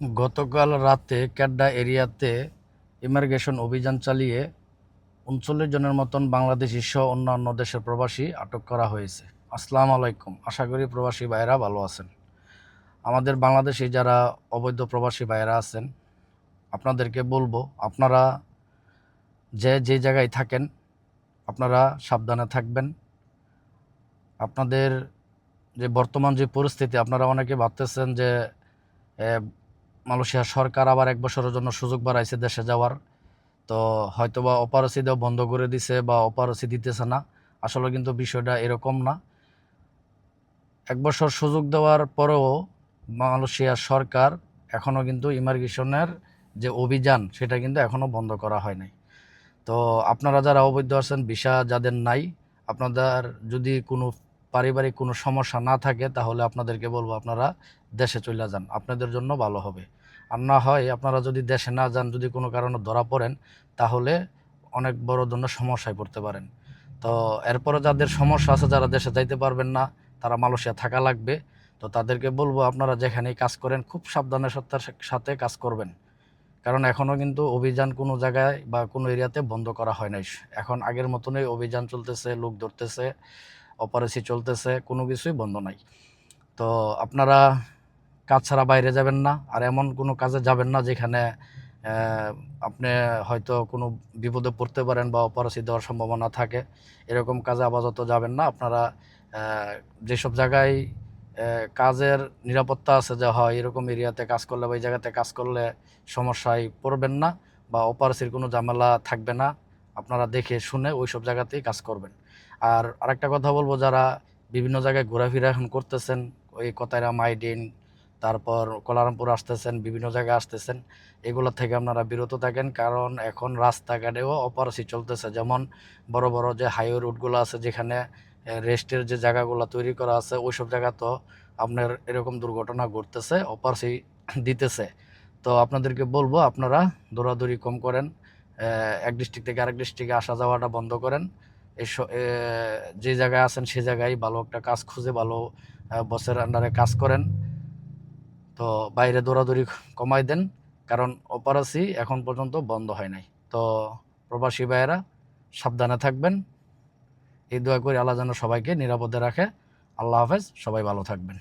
গতকাল রাতে ক্যাড্ডা এরিয়াতে ইমিগ্রেশন অভিযান চালিয়ে ৩৯ জনের মতন বাংলাদেশি সহ অন্যান্য দেশের প্রবাসী আটক করা হয়েছে। আসসালামু আলাইকুম, আশা করি প্রবাসী ভাইয়েরা ভালো আছেন। আমাদের বাংলাদেশি যারা অবৈধ প্রবাসী ভাইয়েরা আছেন, আপনাদেরকে বলবো, আপনারা যে জায়গায় থাকেন আপনারা সাবধানে থাকবেন। আপনাদের যে বর্তমান যে পরিস্থিতি, আপনারা অনেকে ভাবতেছেন যে মালয়েশিয়া সরকার আবার ১ বছরের জন্য সুযোগ বাড়াইছে দেশে যাওয়ার, তো হয়তোবা অপারসি দেওয়া বন্ধ করে দিছে বা অপারসি দিতেছে না। আসলে কিন্তু বিষয়টা এরকম না। ১ বছর সুযোগ দেওয়ার পরেও মালয়েশিয়া সরকার এখনও কিন্তু ইমিগ্রেশনের যে অভিযান সেটা কিন্তু এখনও বন্ধ করা হয় নাই। তো আপনারা যারা অবৈধ আছেন, ভিসা যাদের নাই, আপনাদের যদি কোনো পারিবারিক কোনো সমস্যা না থাকে তাহলে আপনাদেরকে বলবো আপনারা দেশে চলে যান, আপনাদের জন্য ভালো হবে। আর না হয় আপনারা যদি দেশে না যান, যদি কোনো কারণে ধরা পড়েন তাহলে অনেক বড় ধরনের সমস্যায় পড়তে পারেন। তো এরপরে যাদের সমস্যা আছে, যারা দেশে যাইতে পারবেন না, তারা মালয়েশিয়া থাকা লাগবে, তো তাদেরকে বলবো আপনারা যেখানেই কাজ করেন খুব সাবধানের সাথে কাজ করবেন। কারণ এখনও কিন্তু অভিযান কোনো জায়গায় বা কোনো এরিয়াতে বন্ধ করা হয় নাই। এখন আগের মতনই অভিযান চলতেছে, লোক ধরতেছে, অপারেশন চলতেছে, কোনো কিছুই বন্ধ নাই। তো আপনারা কাজ ছাড়া বাইরে যাবেন না, আর এমন কোনো কাজে যাবেন না যেখানে আপনি হয়তো কোনো বিপদে পড়তে পারেন বা অপারেশন দেওয়ার সম্ভাবনা থাকে। এরকম কাজে আপাতত যাবেন না। আপনারা যেসব জায়গায় কাজের নিরাপত্তা আছে, যে হয় এরকম এরিয়াতে কাজ করলে বা এই জায়গাতে কাজ করলে সমস্যায় পড়বেন না বা অপারেশনের কোনো ঝামেলা থাকবে না, আপনারা দেখে শুনে ওই সব জায়গাতেই কাজ করবেন। আর আরেকটা কথা বলবো, যারা বিভিন্ন জায়গায় ঘোরাফেরা এখন করতেছেন, ওই কতাইরা মাইডিন, তারপর কোলারামপুর আসতেছেন, বিভিন্ন জায়গায় আসতেছেন, এগুলো থেকে আপনারা বিরত থাকেন। কারণ এখন রাস্তাঘাটেও অপারেশন চলতেছে। যেমন বড় বড় যে হাইওয়ে রুটগুলো আছে, যেখানে রেস্টের যে জায়গাগুলো তৈরি করা আছে, ওইসব জায়গা তো আপনার এরকম দুর্ঘটনা ঘটতেছে, অপারেশন দিতেছে। তো আপনাদেরকে বলবো আপনারা দৌড়াদৌড়ি কম করেন, এক ডিস্ট্রিক্ট থেকে আরেক ডিস্ট্রিক্টে আসা যাওয়াটা বন্ধ করেন। যে জায়গায় আছেন সে জায়গায় ভালো একটা কাজ খুঁজে ভালো বসের আন্ডারে কাজ করেন। তো বাইরে দৌড়াদৌড়ি কমাই দেন, কারণ অপারেশন এখন পর্যন্ত বন্ধ হয় নাই। তো প্রবাসী ভাইয়েরা সাবধানে থাকবেন, এই দোয়া করি আল্লাহ যেন সবাইকে নিরাপদে রাখে। আল্লাহ হাফেজ, সবাই ভালো থাকবেন।